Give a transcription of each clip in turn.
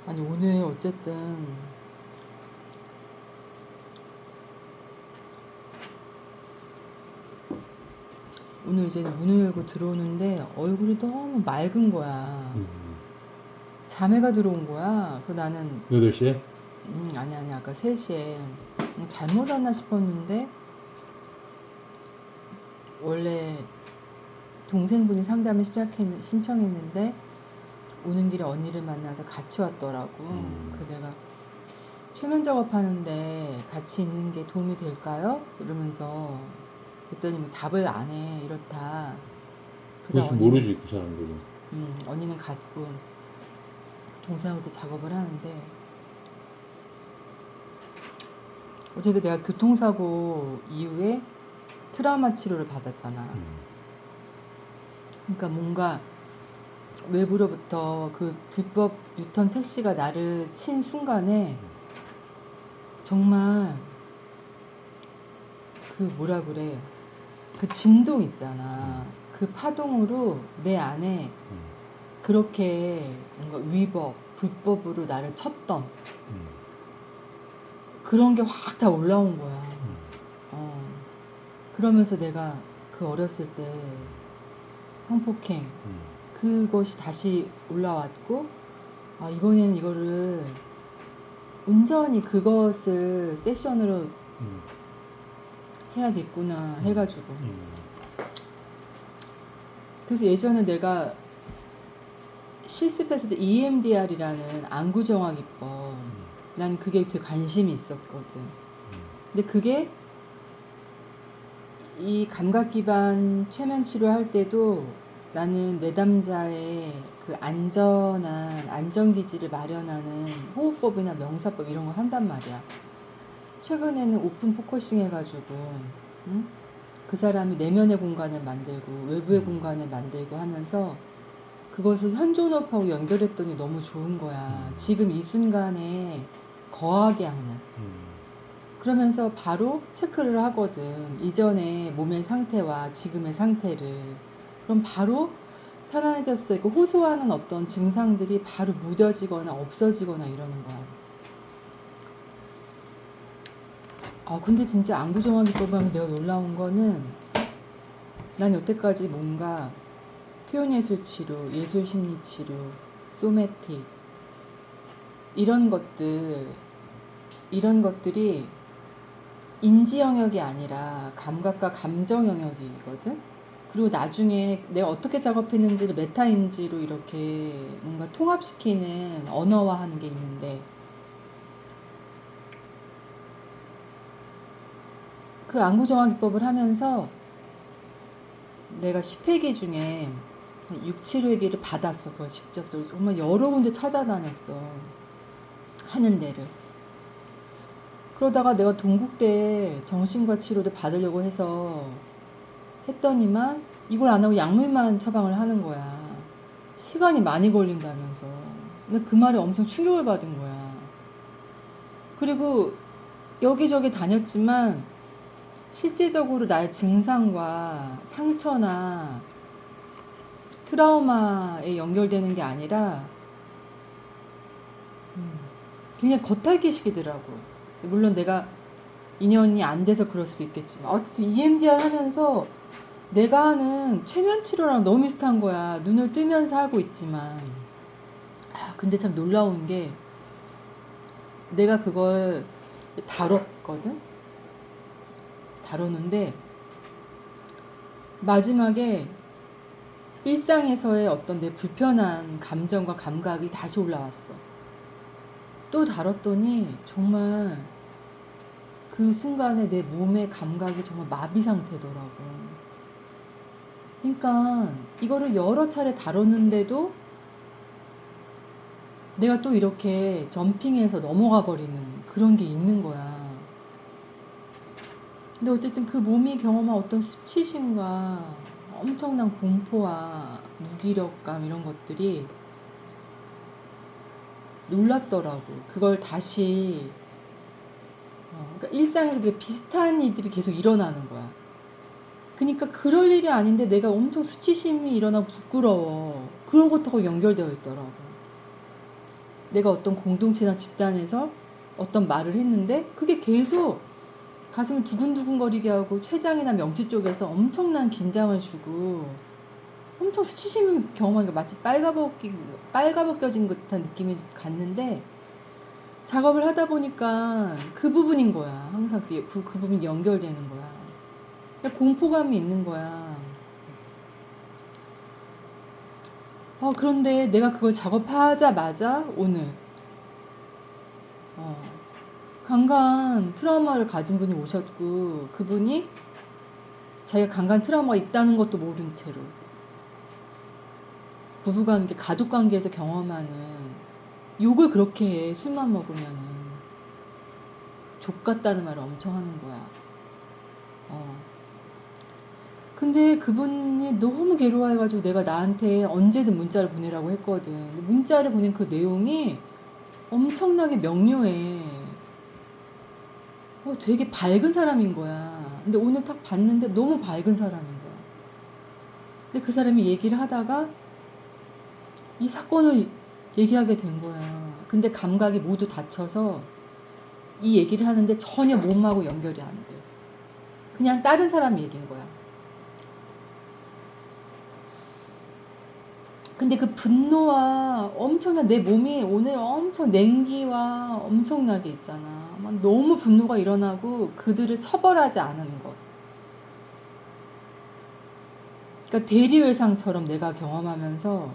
아니 오늘 어쨌든 오늘 이제 문을 열고 들어오는데 얼굴이 너무 맑은 거야. 자매가 들어온 거야. 그 나는 8시에? 아니 아까 3시에 잘못 왔나 싶었는데 원래 동생분이 상담을 신청했는데 오는 길에 언니를 만나서 같이 왔더라고. 그 내가 최면 작업하는데 같이 있는 게 도움이 될까요? 이러면서 그랬더니 뭐 답을 안 해. 이렇다. 그다음 그것이 모르지 그 사람들은. 언니는 갔고 동생하고 이렇게 작업을 하는데 어쨌든 내가 교통사고 이후에 트라우마 치료를 받았잖아. 그러니까 뭔가 외부로부터 그 불법 유턴 택시가 나를 친 순간에 정말 그 뭐라 그래 그 진동 있잖아. 그 파동으로 내 안에 그렇게 뭔가 위법 불법으로 나를 쳤던 그런 게 확 다 올라온 거야. 그러면서 내가 그 어렸을 때 성폭행 그것이 다시 올라왔고 아 이번에는 이거를 온전히 그것을 세션으로 해야겠구나 해가지고 그래서 예전에 내가 실습했을 때 EMDR이라는 안구정화기법 난 그게 되게 관심이 있었거든. 근데 그게 이 감각 기반 최면 치료할 때도 나는 내담자의 그 안전한 안전기지를 마련하는 호흡법이나 명사법 이런 거 한단 말이야. 최근에는 오픈 포커싱 해가지고 그 사람이 내면의 공간을 만들고 외부의 공간을 만들고 하면서 그것을 현존업하고 연결했더니 너무 좋은 거야. 지금 이 순간에 거하게 하는. 그러면서 바로 체크를 하거든. 이전의 몸의 상태와 지금의 상태를. 그럼 바로 편안해졌어요. 그 호소하는 어떤 증상들이 바로 무뎌지거나 없어지거나 이러는 거야. 근데 진짜 안구정화기법 하면 내가 놀라운 거는 난 여태까지 뭔가 표현예술치료, 예술심리치료, 소매틱 이런 것들이 인지 영역이 아니라 감각과 감정 영역이거든. 그리고 나중에 내가 어떻게 작업했는지를 메타인지로 이렇게 뭔가 통합시키는 언어화하는 게 있는데 그 안구정화 기법을 하면서 내가 10회기 중에 6, 7회기를 받았어. 그걸 직접적으로 정말 여러 군데 찾아다녔어. 하는 데를. 그러다가 내가 동국대에 정신과 치료를 받으려고 해서 했더니만 이걸 안 하고 약물만 처방을 하는 거야. 시간이 많이 걸린다면서. 근데 그 말에 엄청 충격을 받은 거야. 그리고 여기저기 다녔지만 실질적으로 나의 증상과 상처나 트라우마에 연결되는 게 아니라 그냥 겉핥기식이더라고. 물론 내가 인연이 안 돼서 그럴 수도 있겠지만 어쨌든 EMDR 하면서 내가 하는 최면 치료랑 너무 비슷한 거야. 눈을 뜨면서 하고 있지만 근데 참 놀라운 게 내가 그걸 다뤘는데 마지막에 일상에서의 어떤 내 불편한 감정과 감각이 다시 올라왔어. 또 다뤘더니 정말 그 순간에 내 몸의 감각이 정말 마비 상태더라고. 그러니까 이거를 여러 차례 다뤘는데도 내가 또 이렇게 점핑해서 넘어가 버리는 그런 게 있는 거야. 근데 어쨌든 그 몸이 경험한 어떤 수치심과 엄청난 공포와 무기력감 이런 것들이 놀랍더라고. 그걸 다시 그러니까 일상에서 되게 비슷한 일들이 계속 일어나는 거야. 그러니까 그럴 일이 아닌데 내가 엄청 수치심이 일어나고 부끄러워. 그런 것하고 연결되어 있더라고. 내가 어떤 공동체나 집단에서 어떤 말을 했는데 그게 계속 가슴을 두근두근거리게 하고 췌장이나 명치 쪽에서 엄청난 긴장을 주고 엄청 수치심을 경험한 게 마치 빨가벗겨진 듯한 느낌이 갔는데 작업을 하다 보니까 그 부분인 거야. 항상 그 부분이 연결되는 거야. 공포감이 있는 거야. 그런데 내가 그걸 작업하자마자 오늘 강간 트라우마를 가진 분이 오셨고 그분이 자기가 강간 트라우마가 있다는 것도 모른 채로 부부관계, 가족관계에서 경험하는 욕을 그렇게 해. 술만 먹으면은 족 같다는 말을 엄청 하는 거야. 근데 그분이 너무 괴로워해가지고 내가 나한테 언제든 문자를 보내라고 했거든. 근데 문자를 보낸 그 내용이 엄청나게 명료해. 되게 밝은 사람인 거야. 근데 오늘 딱 봤는데 너무 밝은 사람인 거야. 근데 그 사람이 얘기를 하다가 이 사건을 얘기하게 된 거야. 근데 감각이 모두 닫혀서 이 얘기를 하는데 전혀 몸하고 연결이 안 돼. 그냥 다른 사람 얘기인 거야. 근데 그 분노와 엄청난 내 몸이 오늘 엄청 냉기와 엄청나게 있잖아. 막 너무 분노가 일어나고 그들을 처벌하지 않은 것. 그러니까 대리회상처럼 내가 경험하면서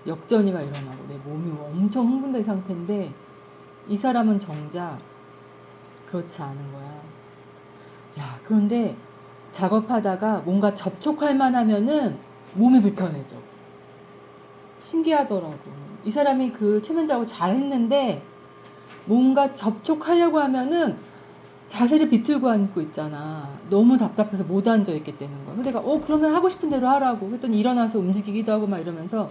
역전이가 일어나고 내 몸이 엄청 흥분된 상태인데 이 사람은 정작 그렇지 않은 거야. 야, 그런데 작업하다가 뭔가 접촉할 만하면은 몸이 불편해져. 신기하더라고. 이 사람이 그 최면 작업을 잘 했는데 뭔가 접촉하려고 하면은 자세를 비틀고 앉고 있잖아. 너무 답답해서 못 앉아 있게 되는 거야. 그래서 내가 그러면 하고 싶은 대로 하라고. 그랬더니 일어나서 움직이기도 하고 막 이러면서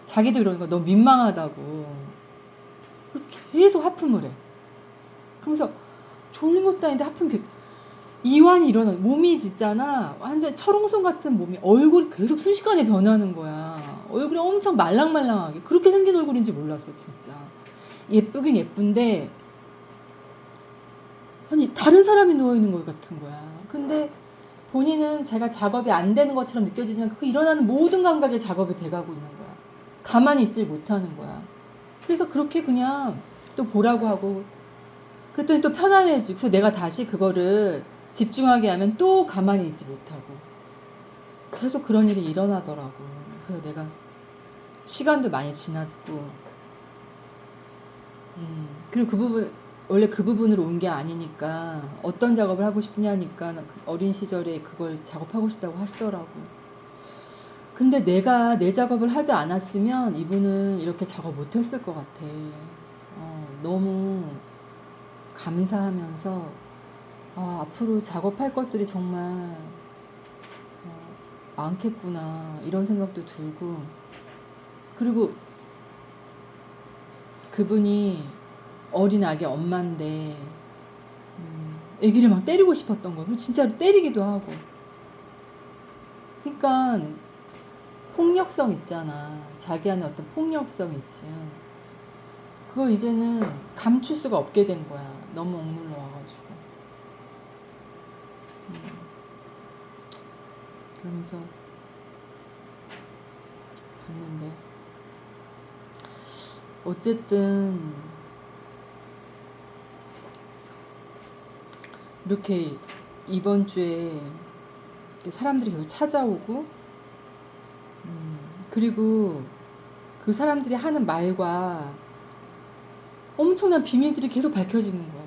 자기도 이러는 거야. 너무 민망하다고. 계속 하품을 해. 그러면서 졸린 것도 아닌데 하품 계속. 이완이 일어나. 몸이 있잖아. 완전 철옹성 같은 몸이 얼굴이 계속 순식간에 변하는 거야. 얼굴이 엄청 말랑말랑하게. 그렇게 생긴 얼굴인지 몰랐어 진짜. 예쁘긴 예쁜데 아니 다른 사람이 누워있는 것 같은 거야. 근데 본인은 제가 작업이 안 되는 것처럼 느껴지지만 그 일어나는 모든 감각에 작업이 돼가고 있는 거야. 가만히 있질 못하는 거야. 그래서 그렇게 그냥 또 보라고 하고 그랬더니 또 편안해지고 그래서 내가 다시 그거를 집중하게 하면 또 가만히 있지 못하고 계속 그런 일이 일어나더라고. 그래서 내가 시간도 많이 지났고 그리고 그 부분 원래 그 부분으로 온 게 아니니까 어떤 작업을 하고 싶냐니까 어린 시절에 그걸 작업하고 싶다고 하시더라고. 근데 내가 내 작업을 하지 않았으면 이분은 이렇게 작업 못했을 것 같아. 너무 감사하면서 앞으로 작업할 것들이 정말 많겠구나 이런 생각도 들고 그리고 그분이 어린 아기 엄마인데 아기를 막 때리고 싶었던 거야. 그리고 진짜로 때리기도 하고. 그러니까 폭력성 있잖아. 자기 안에 어떤 폭력성 있지. 그걸 이제는 감출 수가 없게 된 거야. 너무 억눌러 와가지고. 그러면서 봤는데 어쨌든 이렇게 이번 주에 사람들이 계속 찾아오고 그리고 그 사람들이 하는 말과 엄청난 비밀들이 계속 밝혀지는 거야.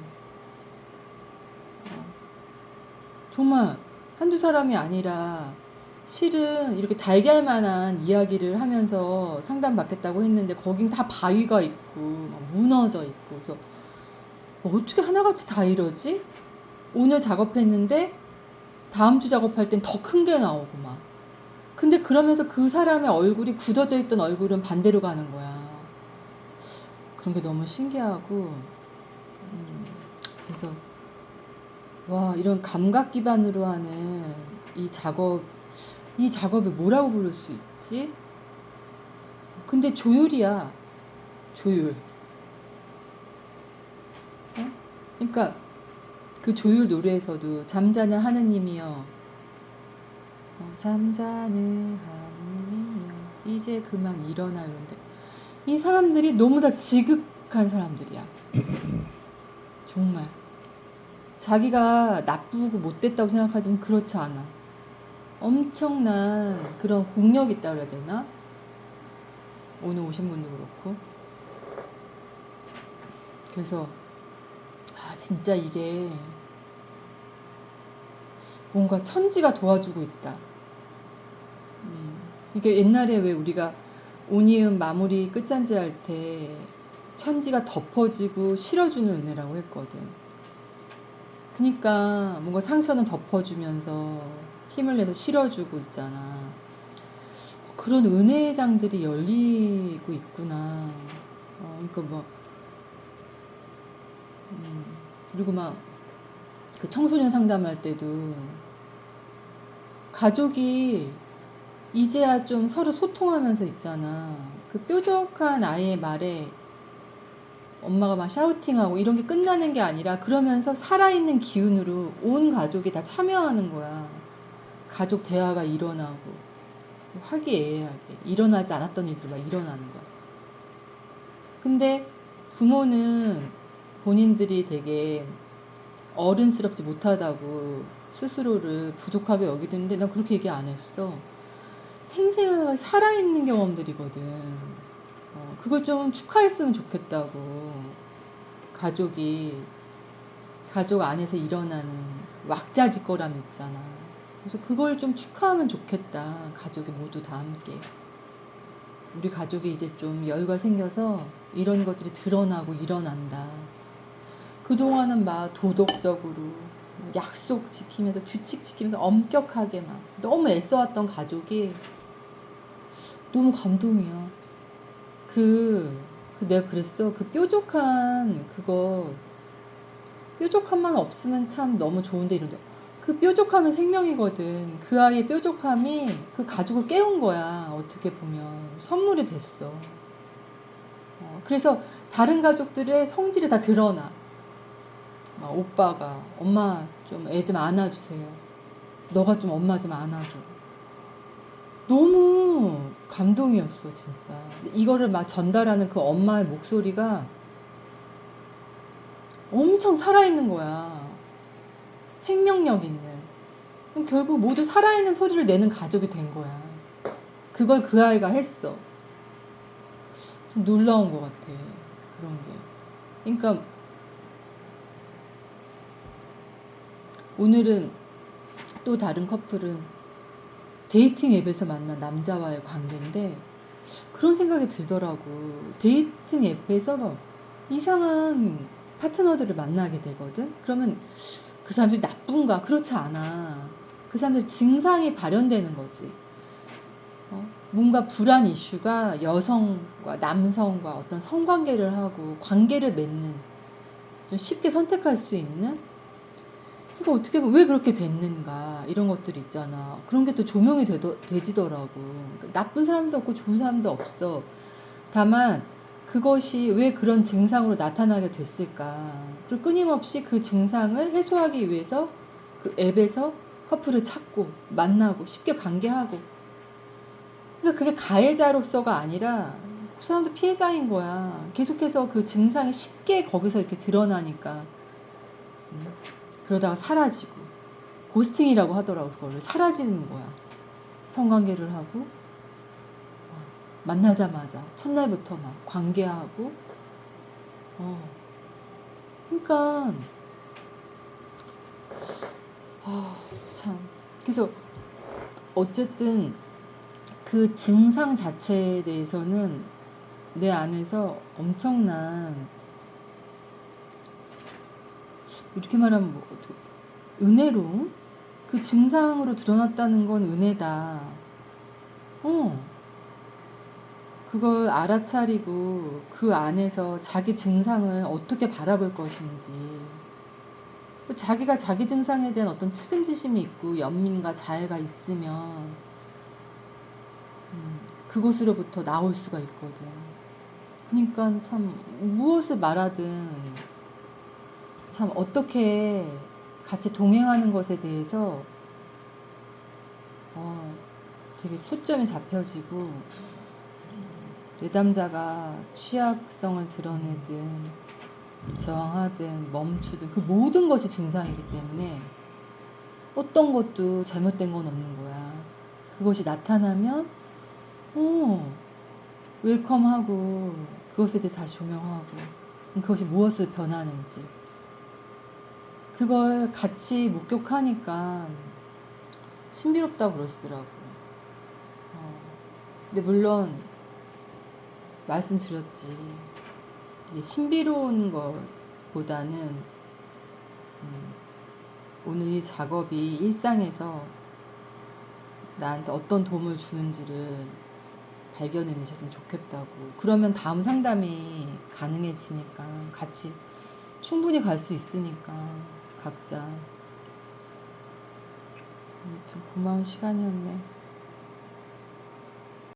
정말 한두 사람이 아니라 실은 이렇게 달걀만한 이야기를 하면서 상담받겠다고 했는데 거긴 다 바위가 있고 막 무너져 있고 그래서 어떻게 하나같이 다 이러지? 오늘 작업했는데 다음 주 작업할 땐 더 큰 게 나오고 막 근데 그러면서 그 사람의 얼굴이 굳어져 있던 얼굴은 반대로 가는 거야. 그런 게 너무 신기하고 그래서 와 이런 감각 기반으로 하는 이 작업을 뭐라고 부를 수 있지? 근데 조율이야. 조율. 그러니까 그 조율 노래에서도 잠자는 하느님이여, 잠자는 하느님이여, 이제 그만 일어나. 이런데 이 사람들이 너무 다 지극한 사람들이야. 정말 자기가 나쁘고 못됐다고 생각하지만 그렇지 않아. 엄청난 그런 공력이 있다 그래야 되나? 오늘 오신 분도 그렇고. 그래서 진짜 이게 뭔가 천지가 도와주고 있다. 이게 옛날에 왜 우리가 온이음 마무리 끝잔지 할 때 천지가 덮어지고 실어주는 은혜라고 했거든. 그러니까 뭔가 상처는 덮어주면서 힘을 내서 실어주고 있잖아. 그런 은혜장들이 열리고 있구나. 그러니까 뭐 그리고 막 그 청소년 상담할 때도 가족이 이제야 좀 서로 소통하면서 있잖아. 그 뾰족한 아이의 말에 엄마가 막 샤우팅하고 이런 게 끝나는 게 아니라 그러면서 살아있는 기운으로 온 가족이 다 참여하는 거야. 가족 대화가 일어나고 화기애애하게 일어나지 않았던 일들 막 일어나는 거야. 근데 부모는 본인들이 되게 어른스럽지 못하다고 스스로를 부족하게 여기는데 난 그렇게 얘기 안 했어. 생생하게 살아있는 경험들이거든. 그걸 좀 축하했으면 좋겠다고. 가족 안에서 일어나는 왁자지껄함 있잖아. 그래서 그걸 좀 축하하면 좋겠다. 가족이 모두 다 함께. 우리 가족이 이제 좀 여유가 생겨서 이런 것들이 드러나고 일어난다. 그동안은 막 도덕적으로 약속 지키면서 규칙 지키면서 엄격하게 막 너무 애써왔던 가족이 너무 감동이야. 내가 그랬어. 그 뾰족함만 없으면 참 너무 좋은데 이런데 그 뾰족함은 생명이거든. 그 아이의 뾰족함이 그 가족을 깨운 거야. 어떻게 보면 선물이 됐어. 그래서 다른 가족들의 성질이 다 드러나. 오빠가 엄마 좀 애 좀 안아주세요. 너가 좀 엄마 좀 안아줘. 너무 감동이었어 진짜. 이거를 막 전달하는 그 엄마의 목소리가 엄청 살아있는 거야. 생명력 있는. 그럼 결국 모두 살아있는 소리를 내는 가족이 된 거야. 그걸 그 아이가 했어. 좀 놀라운 것 같아. 그런 게. 그러니까 오늘은 또 다른 커플은 데이팅 앱에서 만난 남자와의 관계인데 그런 생각이 들더라고. 데이팅 앱에서 이상한 파트너들을 만나게 되거든. 그러면 그 사람들이 나쁜가? 그렇지 않아. 그 사람들 증상이 발현되는 거지. 뭔가 불안 이슈가 여성과 남성과 어떤 성관계를 하고 관계를 맺는 좀 쉽게 선택할 수 있는. 그러니까 어떻게 보면 왜 그렇게 됐는가 이런 것들이 있잖아. 그런 게 또 조명이 되지더라고. 그러니까 나쁜 사람도 없고 좋은 사람도 없어. 다만 그것이 왜 그런 증상으로 나타나게 됐을까. 그리고 끊임없이 그 증상을 해소하기 위해서 그 앱에서 커플을 찾고 만나고 쉽게 관계하고. 그러니까 그게 가해자로서가 아니라 그 사람도 피해자인 거야. 계속해서 그 증상이 쉽게 거기서 이렇게 드러나니까. 그러다가 사라지고 고스팅이라고 하더라고. 그거를 사라지는 거야. 성관계를 하고 만나자마자 첫날부터 막 관계하고 그러니까 참. 그래서 어쨌든 그 증상 자체에 대해서는 내 안에서 엄청난, 이렇게 말하면 뭐 어떻게, 은혜로 그 증상으로 드러났다는 건 은혜다. 그걸 알아차리고 그 안에서 자기 증상을 어떻게 바라볼 것인지, 자기가 자기 증상에 대한 어떤 측은지심이 있고 연민과 자애가 있으면 그곳으로부터 나올 수가 있거든. 그러니까 참 무엇을 말하든 참 어떻게 같이 동행하는 것에 대해서 되게 초점이 잡혀지고 내담자가 취약성을 드러내든 저항하든 멈추든 그 모든 것이 증상이기 때문에 어떤 것도 잘못된 건 없는 거야. 그것이 나타나면 웰컴하고 그것에 대해 다시 조명하고 그것이 무엇을 변하는지 그걸 같이 목격하니까 신비롭다고 그러시더라고. 근데 물론 말씀드렸지. 이게 신비로운 것보다는 오늘 이 작업이 일상에서 나한테 어떤 도움을 주는지를 발견해내셨으면 좋겠다고. 그러면 다음 상담이 가능해지니까 같이 충분히 갈 수 있으니까 각자. 아무튼 고마운 시간이었네.